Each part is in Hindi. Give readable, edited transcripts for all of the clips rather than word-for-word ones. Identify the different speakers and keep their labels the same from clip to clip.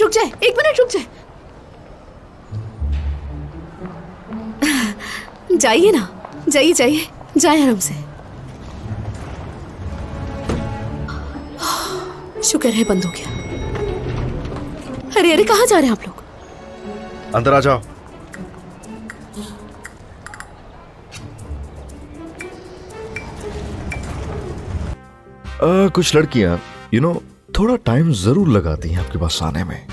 Speaker 1: रुक जाए, 1 मिनट रुक जाए। जाइए ना, जाइए जाइए, जाए आराम से। शुक्र है बंद हो गया। अरे अरे, कहाँ जा रहे हैं आप लोग?
Speaker 2: अंदर आ जाओ। कुछ लड़कियां थोड़ा टाइम जरूर लगाती हैं आपके पास आने में,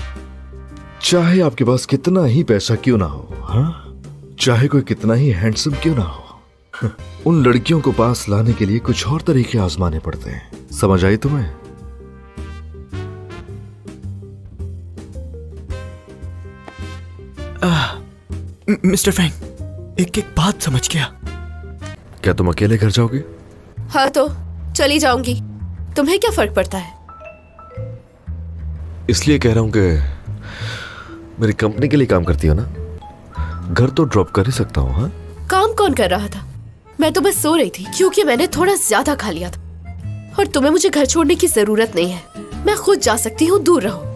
Speaker 2: चाहे आपके पास कितना ही पैसा क्यों ना हो, हाँ, चाहे कोई कितना ही हैंडसम क्यों ना हो। उन लड़कियों को पास लाने के लिए कुछ और तरीके आजमाने पड़ते हैं। समझ आई तुम्हें?
Speaker 3: मिस्टर फैंग, एक एक बात समझ गया।
Speaker 2: क्या तुम अकेले घर जाओगे?
Speaker 1: हाँ तो चली जाऊंगी, तुम्हें क्या फर्क पड़ता है?
Speaker 2: इसलिए कह रहा हूं कि मेरी कंपनी के लिए काम करती हो ना, घर तो ड्रॉप कर ही सकता हूँ। हाँ,
Speaker 1: काम कौन कर रहा था? मैं तो बस सो रही थी क्योंकि मैंने थोड़ा ज्यादा खा लिया था। और तुम्हें मुझे घर छोड़ने की जरूरत नहीं है, मैं खुद जा सकती हूँ, दूर रहो।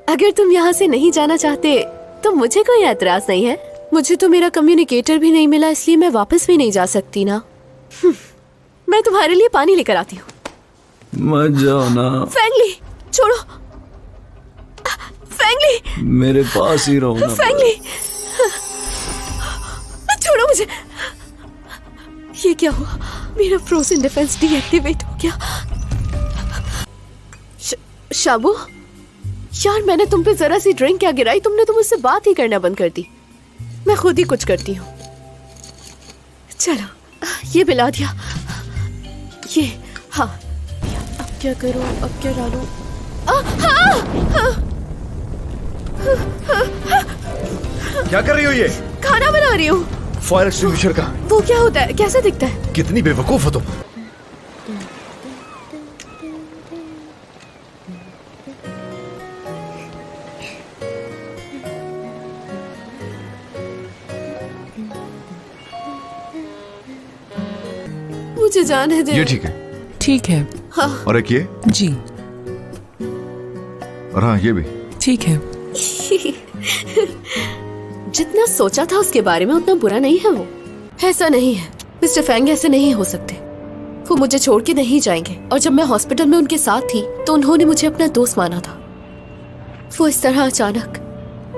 Speaker 1: अगर तुम यहाँ से नहीं जाना चाहते तो मुझे कोई ऐतराज नहीं है। मुझे तो मेरा कम्युनिकेटर भी नहीं मिला, इसलिए मैं वापस भी नहीं जा सकती ना। मैं तुम्हारे लिए पानी लेकर आती हूँ।
Speaker 3: मत जाओ ना।
Speaker 1: फैंगली, छोड़ो। फैंगली,
Speaker 3: मेरे पास ही रहो ना।
Speaker 1: फैंगली, छोड़ो मुझे। ये क्या हुआ? मेरा फ्रोजन डिफेंस डीएक्टिवेट हो गया। शाबू, यार मैंने तुम पे जरा सी ड्रिंक क्या गिराई, तुमने तो मुझसे बात ही करना बंद कर दी। मैं खुद ही कुछ करती हूँ। चलो, ये पिला दिया। ये, हाँ, अब क्या करूँ, अब क्या डालूं?
Speaker 2: क्या कर रही हो? ये
Speaker 1: खाना बना रही हूँ।
Speaker 2: फायर एक्सटिंग्विशर का
Speaker 1: वो क्या होता है, कैसे दिखता है?
Speaker 2: कितनी बेवकूफ हो तुम।
Speaker 1: मुझे जाने दे।
Speaker 2: ये ठीक है।
Speaker 4: ठीक है।
Speaker 1: हाँ।
Speaker 2: और एक ये
Speaker 4: जी
Speaker 2: और हाँ ये भी
Speaker 4: ठीक है।
Speaker 1: जितना सोचा था उसके बारे में उतना बुरा नहीं है वो। ऐसा नहीं है मिस्टर फैंग, ऐसे नहीं हो सकते। वो मुझे छोड़ के नहीं जाएंगे। और जब मैं हॉस्पिटल में उनके साथ थी तो उन्होंने मुझे अपना दोस्त माना था। वो इस तरह अचानक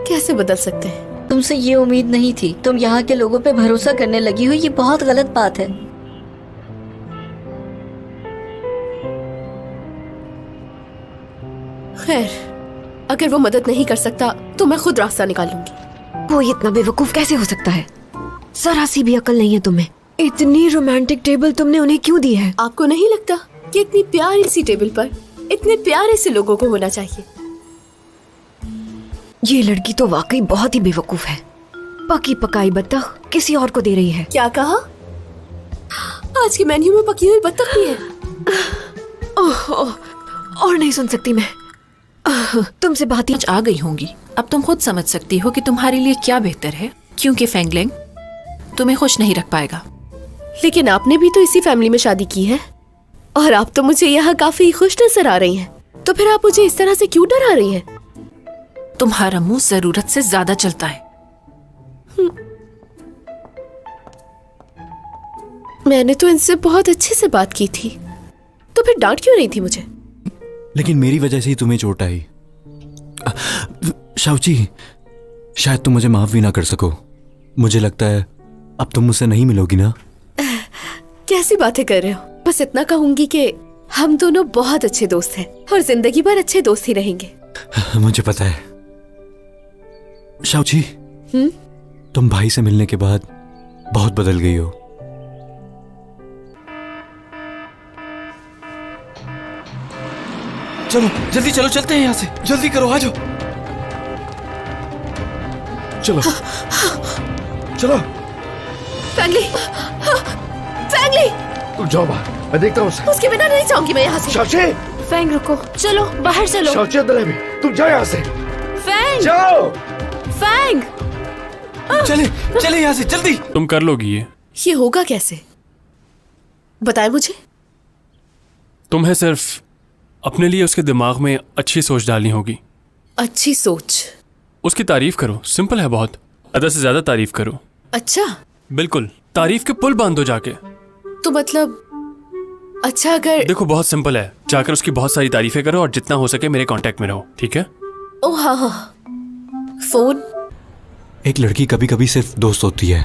Speaker 1: कैसे बदल सकते हैं?
Speaker 5: तुमसे ये उम्मीद नहीं थी। तुम यहाँ के लोगों पे भरोसा करने लगी हो, ये बहुत गलत बात है।
Speaker 1: खैर, अगर वो मदद नहीं कर सकता तो मैं खुद रास्ता निकाल लूंगी।
Speaker 6: वो इतना बेवकूफ कैसे हो सकता है? जरा सी भी अकल नहीं है तुम्हें। इतनी रोमांटिक टेबल तुमने उन्हें क्यों दी है?
Speaker 1: आपको नहीं लगता कि इतनी प्यारी सी टेबल पर इतने प्यारे से लोगों को होना चाहिए?
Speaker 6: ये लड़की तो वाकई बहुत ही बेवकूफ है। पकी पकाई बत्तख किसी और को दे रही है।
Speaker 1: क्या कहा? आज के मेन्यू में पकी हुई बत्तख भी है।
Speaker 6: ओह, और नहीं सुन सकती मैं। तुमसे बात ही
Speaker 4: आ गई होंगी। अब तुम खुद समझ सकती हो कि तुम्हारे लिए क्या बेहतर है, क्योंकि फैंगलिंग तुम्हें खुश नहीं रख पाएगा।
Speaker 1: लेकिन आपने भी तो इसी फैमिली में शादी की है और आप तो मुझे यहाँ काफी खुश नजर आ रही हैं। तो फिर आप मुझे इस तरह से क्यों डरा रही हैं?
Speaker 4: तुम्हारा मुंह जरूरत से ज्यादा चलता है।
Speaker 1: मैंने तो इनसे बहुत अच्छे से बात की थी, तो फिर डांट क्यों रही थी मुझे?
Speaker 3: लेकिन मेरी वजह से ही तुम्हें चोट आई। शाउची, शायद तुम मुझे माफ भी ना कर सको। मुझे लगता है अब तुम मुझसे नहीं मिलोगी ना।
Speaker 1: कैसी बातें कर रहे हो? बस इतना कहूंगी कि हम दोनों बहुत अच्छे दोस्त हैं और जिंदगी भर अच्छे दोस्त ही रहेंगे।
Speaker 3: मुझे पता है। शाउची, तुम भाई से मिलने के बाद बहुत बदल गई हो। चलो जल्दी चलो, चलते हैं यहाँ से। जल्दी करो, आ जाओ।
Speaker 2: चलो चलो।
Speaker 1: फैंगली, फैंगली,
Speaker 2: तुम जाओ बाहर, मैं देखता हूँ उसे।
Speaker 1: उसके बिना नहीं जाऊंगी मैं यहाँ से।
Speaker 2: शाउची,
Speaker 6: फैंग रुको, चलो बाहर चलो।
Speaker 2: शाउची अंदर है भी। तुम जाओ यहाँ से।
Speaker 1: फैंग,
Speaker 2: जाओ।
Speaker 1: फैंग,
Speaker 3: चले चले यहाँ से जल्दी।
Speaker 7: तुम कर लोगी ये?
Speaker 1: ये होगा कैसे? बताए मुझे।
Speaker 7: तुम्हें सिर्फ अपने लिए उसके दिमाग में अच्छी सोच डालनी होगी।
Speaker 1: अच्छी सोच?
Speaker 7: उसकी तारीफ करो, सिंपल है बहुत। आधा से ज्यादा तारीफ करो।
Speaker 1: अच्छा,
Speaker 7: बिल्कुल, तारीफ के पुल बांध दो जाके।
Speaker 1: तो मतलब अच्छा अगर
Speaker 7: देखो बहुत सिंपल है, जाकर उसकी बहुत सारी तारीफें करो और जितना हो सके मेरे कांटेक्ट में रहो, ठीक है?
Speaker 1: ओ हाँ हाँ, फोन।
Speaker 3: एक लड़की कभी कभी सिर्फ दोस्त होती है,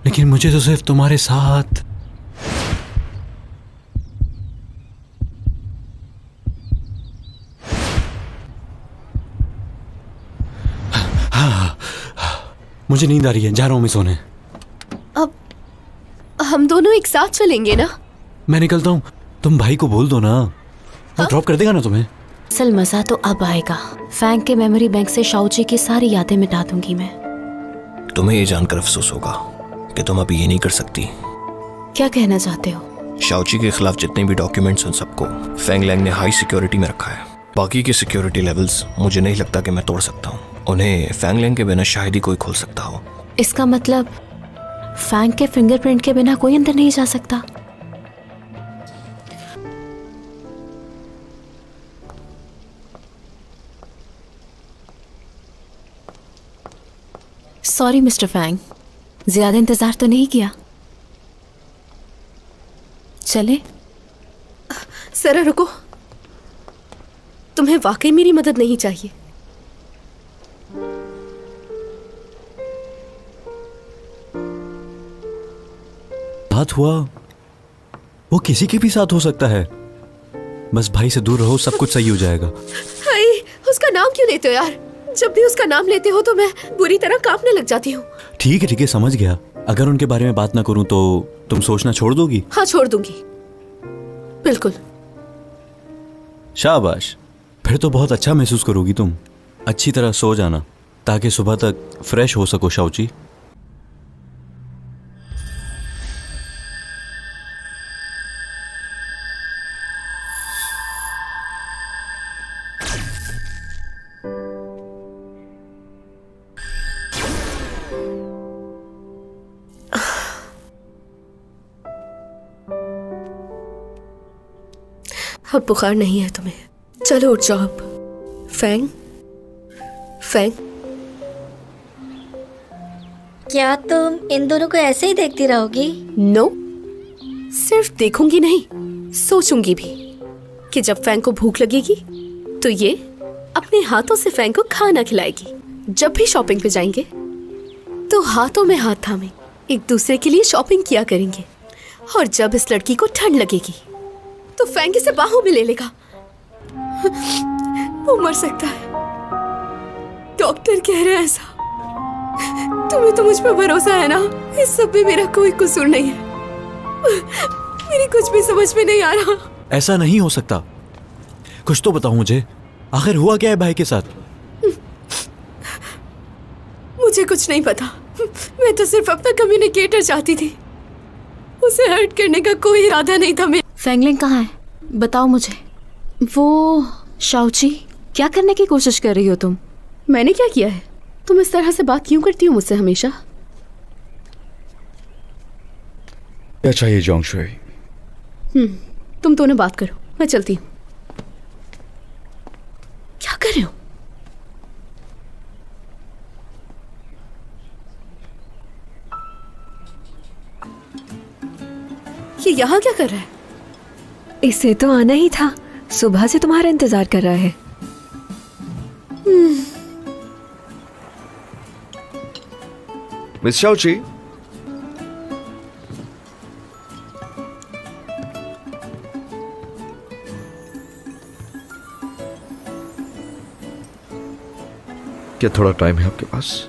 Speaker 3: लेकिन मुझे तो सिर्फ तुम्हारे साथ मुझे नींद आ रही है, जा रहा हूं मैं सोने।
Speaker 1: अब हम दोनों एक साथ चलेंगे ना?
Speaker 3: मैं निकलता हूं, तुम भाई को बोल दो ना, वो ड्रॉप कर देगा ना तुम्हें।
Speaker 8: असल मजा तो अब आएगा। फैंग के मेमोरी बैंक से शाओजी की सारी यादें मिटा दूंगी मैं।
Speaker 9: तुम्हें ये जानकर अफसोस होगा कि तुम अभी ये नहीं कर सकती।
Speaker 8: क्या कहना चाहते हो?
Speaker 9: शाओची के खिलाफ जितने भी डॉक्यूमेंट्स उन सबको फैंग लैंग ने हाई सिक्योरिटी में रखा है। बाकी के सिक्योरिटी लेवल्स मुझे नहीं लगता कि मैं तोड़ सकता हूँ। उन्हें फैंग लैंग के बिना शायद ही कोई खोल सकता हो।
Speaker 8: इसका मतलब फैंग के फिंगरप्रिंट के बिना कोई अंदर नहीं जा सकता? सॉरी मिस्टर फैंग, ज्यादा इंतजार तो नहीं किया। चले?
Speaker 1: सरा रुको, तुम्हें वाकई मेरी मदद नहीं चाहिए।
Speaker 3: बात हुआ वो किसी के भी साथ हो सकता है, बस भाई से दूर रहो, सब कुछ सही हो जाएगा।
Speaker 1: हाय, उसका नाम क्यों लेते हो यार? जब भी उसका नाम लेते हो तो मैं बुरी तरह कांपने लग जाती हूँ।
Speaker 3: ठीक है समझ गया। अगर उनके बारे में बात ना करूं तो तुम सोचना छोड़ दोगी?
Speaker 1: हाँ, छोड़ दूंगी, बिल्कुल।
Speaker 3: शाबाश, फिर तो बहुत अच्छा महसूस करोगी तुम। अच्छी तरह सो जाना ताकि सुबह तक फ्रेश हो सको शाओची।
Speaker 1: अब बुखार नहीं है तुम्हें, चलो उठ जाओ अब। फैंग, फैंग,
Speaker 5: क्या तुम इन दोनों को ऐसे ही देखती रहोगी?
Speaker 1: नो, सिर्फ देखूंगी नहीं, सोचूंगी भी कि जब फैंग को भूख लगेगी तो ये अपने हाथों से फैंग को खाना खिलाएगी। जब भी शॉपिंग पे जाएंगे तो हाथों में हाथ थामे एक दूसरे के लिए शॉपिंग किया करेंगे। और जब इस लड़की को ठंड लगेगी तो फैंग इसे बाहों में ले लेगा। वो मर सकता है, डॉक्टर कह रहे हैं ऐसा। तुम्हें तो मुझ पर भरोसा है ना? इस सब में मेरा कोई कसूर नहीं है। मेरी कुछ भी समझ में नहीं आ रहा।
Speaker 3: ऐसा नहीं हो सकता, कुछ तो बताओ मुझे, आखिर हुआ क्या है भाई के साथ?
Speaker 1: मुझे कुछ नहीं पता, मैं तो सिर्फ अपना कम्युनिकेटर चाहती थी। उसे हर्ट करने का कोई इरादा नहीं था मेरा।
Speaker 8: फैंगलिंग कहाँ है, बताओ मुझे। वो शाओची, क्या करने की कोशिश कर रही हो तुम?
Speaker 1: मैंने क्या किया है? तुम इस तरह से बात क्यों करती हो मुझसे हमेशा?
Speaker 2: क्या चाहिए जोंगशुई?
Speaker 1: तुम दोनों बात करो, मैं चलती हूँ। क्या कर रहे हो? ये यहाँ क्या कर रहा है?
Speaker 6: इसे तो आना ही था, सुबह से तुम्हारा इंतजार कर रहा है।
Speaker 2: मिस शाओची, क्या थोड़ा टाइम है आपके पास?